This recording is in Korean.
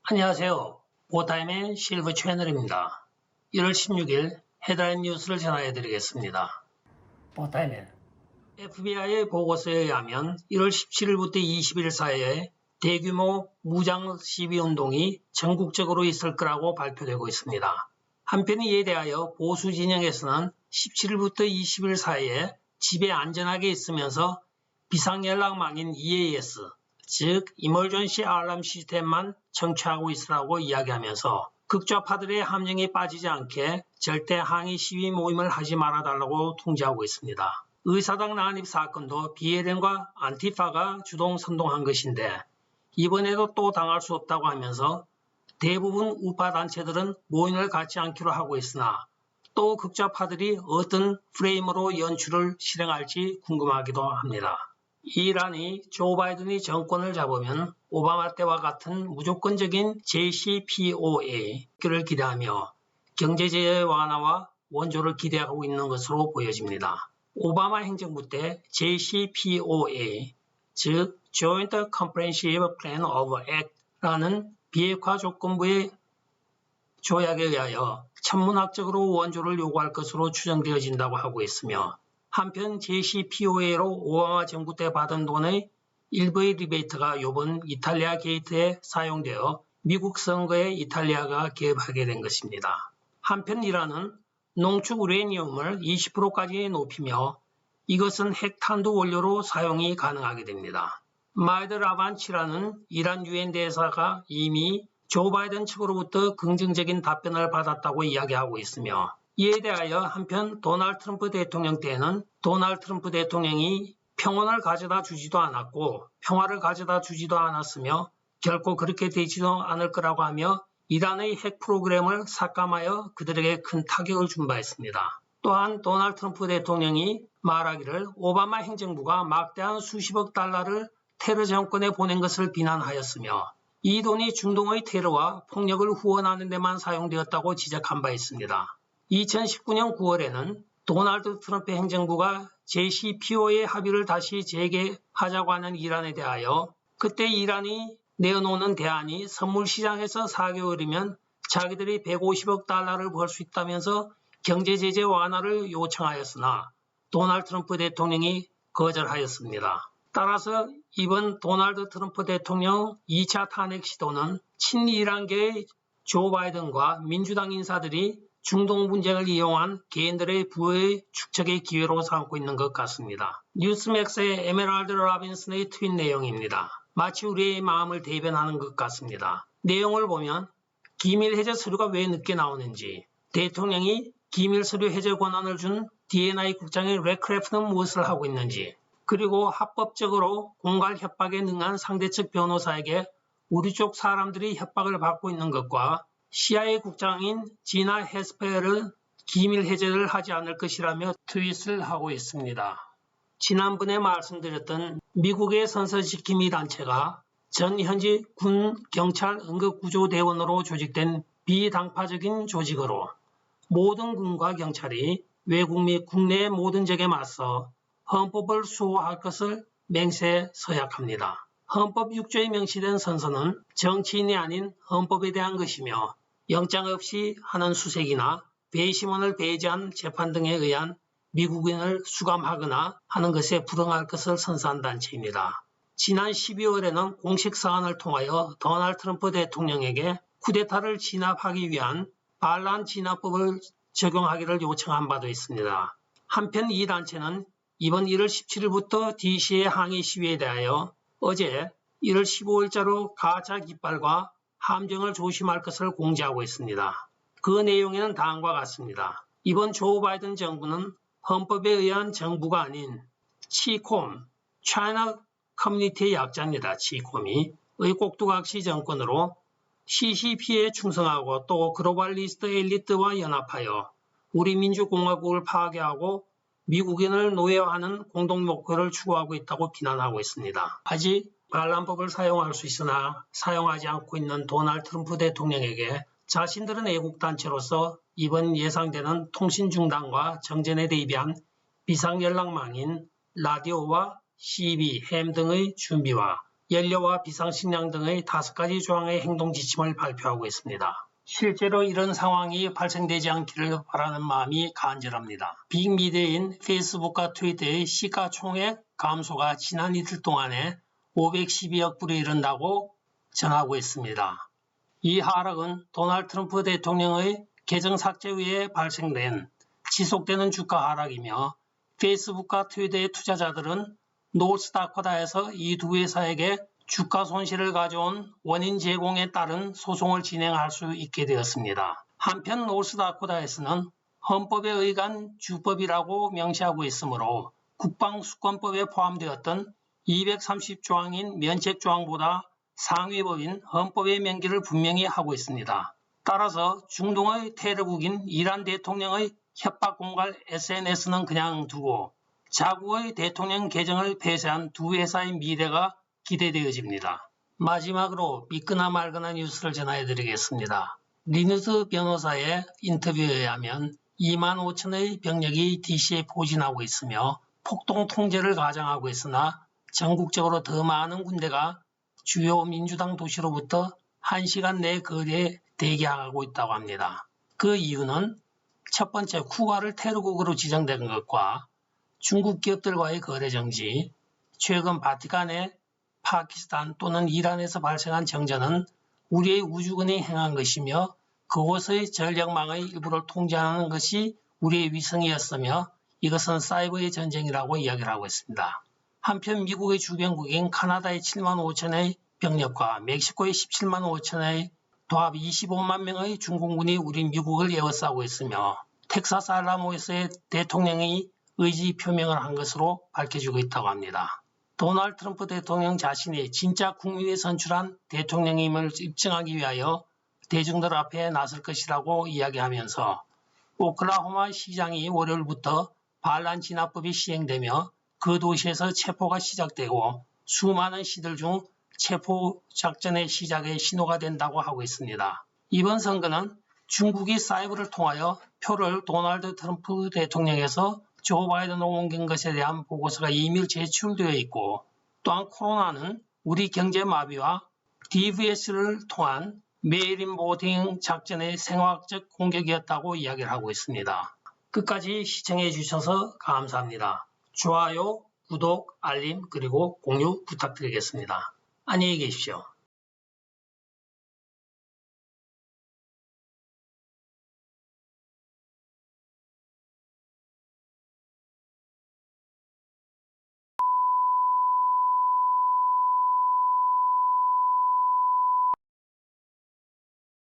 안녕하세요. 오타임의 실버 채널입니다. 1월 16일 헤드라인 뉴스를 전해드리겠습니다. 오타임의 FBI의 보고서에 의하면 1월 17일부터 20일 사이에 대규모 무장 시위운동이 전국적으로 있을 거라고 발표되고 있습니다. 한편 이에 대하여 보수 진영에서는 17일부터 20일 사이에 집에 안전하게 있으면서 비상연락망인 EAS, 즉 이멀전시 알람 시스템만 청취하고 있으라고 이야기하면서 극좌파들의 함정에 빠지지 않게 절대 항의 시위 모임을 하지 말아달라고 통지하고 있습니다. 의사당 난입 사건도 BLM과 안티파가 주동 선동한 것인데 이번에도 또 당할 수 없다고 하면서 대부분 우파 단체들은 모임을 갖지 않기로 하고 있으나 또 극좌파들이 어떤 프레임으로 연출을 실행할지 궁금하기도 합니다. 이란이 조 바이든이 정권을 잡으면 오바마 때와 같은 무조건적인 JCPOA를 기대하며 경제제재 완화와 원조를 기대하고 있는 것으로 보여집니다. 오바마 행정부 때 JCPOA, 즉 Joint Comprehensive Plan of Act라는 비핵화 조건부의 조약에 의하여 천문학적으로 원조를 요구할 것으로 추정되어진다고 하고 있으며 한편 JCPOA로 오바마 정부 때 받은 돈의 일부의 리베이트가 이번 이탈리아 게이트에 사용되어 미국 선거에 이탈리아가 개입하게 된 것입니다. 한편 이란은 농축 우레니움을 20%까지 높이며 이것은 핵탄두 원료로 사용이 가능하게 됩니다. 마헤드 라반치라는 이란 유엔 대사가 이미 조 바이든 측으로부터 긍정적인 답변을 받았다고 이야기하고 있으며 이에 대하여 한편 도널드 트럼프 대통령 때에는 도널드 트럼프 대통령이 평온을 가져다 주지도 않았고 평화를 가져다 주지도 않았으며 결코 그렇게 되지도 않을 거라고 하며 이란의 핵 프로그램을 삭감하여 그들에게 큰 타격을 준 바 있습니다. 또한 도널드 트럼프 대통령이 말하기를 오바마 행정부가 막대한 수십억 달러를 테러 정권에 보낸 것을 비난하였으며 이 돈이 중동의 테러와 폭력을 후원하는 데만 사용되었다고 지적한 바 있습니다. 2019년 9월에는 도널드 트럼프 행정부가 JCPOA 합의를 다시 재개하자고 하는 이란에 대하여 그때 이란이 내어놓는 대안이 선물 시장에서 4개월이면 자기들이 150억 달러를 벌 수 있다면서 경제제재 완화를 요청하였으나 도널드 트럼프 대통령이 거절하였습니다. 따라서 이번 도널드 트럼프 대통령 2차 탄핵 시도는 친이란계의 조 바이든과 민주당 인사들이 중동 분쟁을 이용한 개인들의 부의 축적의 기회로 삼고 있는 것 같습니다. 뉴스맥스의 에메랄드 라빈슨의 트윗 내용입니다. 마치 우리의 마음을 대변하는 것 같습니다. 내용을 보면 기밀 해제 서류가 왜 늦게 나오는지, 대통령이 기밀 서류 해제 권한을 준 D&I 국장의 레크래프트는 무엇을 하고 있는지, 그리고 합법적으로 공갈 협박에 능한 상대측 변호사에게 우리 쪽 사람들이 협박을 받고 있는 것과 CIA 국장인 지나 헤스페어를 기밀 해제를 하지 않을 것이라며 트윗을 하고 있습니다. 지난번에 말씀드렸던 미국의 선서지킴이 단체가 전 현지 군, 경찰, 응급구조대원으로 조직된 비당파적인 조직으로 모든 군과 경찰이 외국 및 국내의 모든 적에 맞서 헌법을 수호할 것을 맹세에 서약합니다. 헌법 6조에 명시된 선서는 정치인이 아닌 헌법에 대한 것이며 영장 없이 하는 수색이나 배심원을 배제한 재판 등에 의한 미국인을 수감하거나 하는 것에 불응할 것을 선서한 단체입니다. 지난 12월에는 공식 사안을 통하여 도널드 트럼프 대통령에게 쿠데타를 진압하기 위한 반란 진압법을 적용하기를 요청한 바도 있습니다. 한편 이 단체는 이번 1월 17일부터 DC의 항의 시위에 대하여 어제 1월 15일자로 가짜 깃발과 함정을 조심할 것을 공지하고 있습니다. 그 내용에는 다음과 같습니다. 이번 조 바이든 정부는 헌법에 의한 정부가 아닌 치콤, China Community의 약자입니다. 치콤이 의 꼭두각시 정권으로 CCP에 충성하고 또 글로벌리스트 엘리트와 연합하여 우리 민주공화국을 파괴하고 미국인을 노예화하는 공동 목표를 추구하고 있다고 비난하고 있습니다. 아직 반란법을 사용할 수 있으나 사용하지 않고 있는 도널드 트럼프 대통령에게 자신들은 애국단체로서 이번 예상되는 통신 중단과 정전에 대비한 비상연락망인 라디오와 CB, 햄 등의 준비와 연료와 비상식량 등의 5가지 조항의 행동 지침을 발표하고 있습니다. 실제로 이런 상황이 발생되지 않기를 바라는 마음이 간절합니다. 빅미디어인 페이스북과 트위터의 시가총액 감소가 지난 이틀 동안에 512억 불에 이른다고 전하고 있습니다. 이 하락은 도널드 트럼프 대통령의 계정 삭제 후에 발생된 지속되는 주가 하락이며 페이스북과 트위터의 투자자들은 노스다코타에서 이 두 회사에게 주가 손실을 가져온 원인 제공에 따른 소송을 진행할 수 있게 되었습니다. 한편 노스다코타에서는 헌법에 의한 주법이라고 명시하고 있으므로 국방수권법에 포함되었던 230조항인 면책조항보다 상위법인 헌법의 명기를 분명히 하고 있습니다. 따라서 중동의 테러국인 이란 대통령의 협박 공갈 SNS는 그냥 두고 자국의 대통령 계정을 폐쇄한 두 회사의 미래가 기대되어집니다. 마지막으로 믿거나 말거나 뉴스를 전해드리겠습니다. 리누스 변호사의 인터뷰에 의하면 2만 5천의 병력이 DC에 포진하고 있으며 폭동 통제를 가장하고 있으나 전국적으로 더 많은 군대가 주요 민주당 도시로부터 1시간 내 거리에 대기하고 있다고 합니다. 그 이유는 첫 번째, 쿠바를 테러국으로 지정된 것과 중국 기업들과의 거래 정지, 최근 바티칸의 파키스탄 또는 이란에서 발생한 정전은 우리의 우주군이 행한 것이며 그곳의 전력망의 일부를 통제하는 것이 우리의 위성이었으며 이것은 사이버의 전쟁이라고 이야기를 하고 있습니다. 한편 미국의 주변국인 카나다의 7만 5천의 병력과 멕시코의 17만 5천의 도합 25만 명의 중공군이 우리 미국을 에워싸고 있으며 텍사스 알라모에서의 대통령이 의지 표명을 한 것으로 밝혀지고 있다고 합니다. 도널드 트럼프 대통령 자신이 진짜 국민이 선출한 대통령임을 입증하기 위하여 대중들 앞에 나설 것이라고 이야기하면서 오클라호마 시장이 월요일부터 반란 진압법이 시행되며 그 도시에서 체포가 시작되고 수많은 시들 중 체포 작전의 시작의 신호가 된다고 하고 있습니다. 이번 선거는 중국이 사이버를 통하여 표를 도널드 트럼프 대통령에서 조 바이든으로 옮긴 것에 대한 보고서가 이미 제출되어 있고 또한 코로나는 우리 경제 마비와 DVS를 통한 메일인 보팅 작전의 생화학적 공격이었다고 이야기를 하고 있습니다. 끝까지 시청해 주셔서 감사합니다. 좋아요, 구독, 알림 그리고 공유 부탁드리겠습니다. 안녕히 계십시오.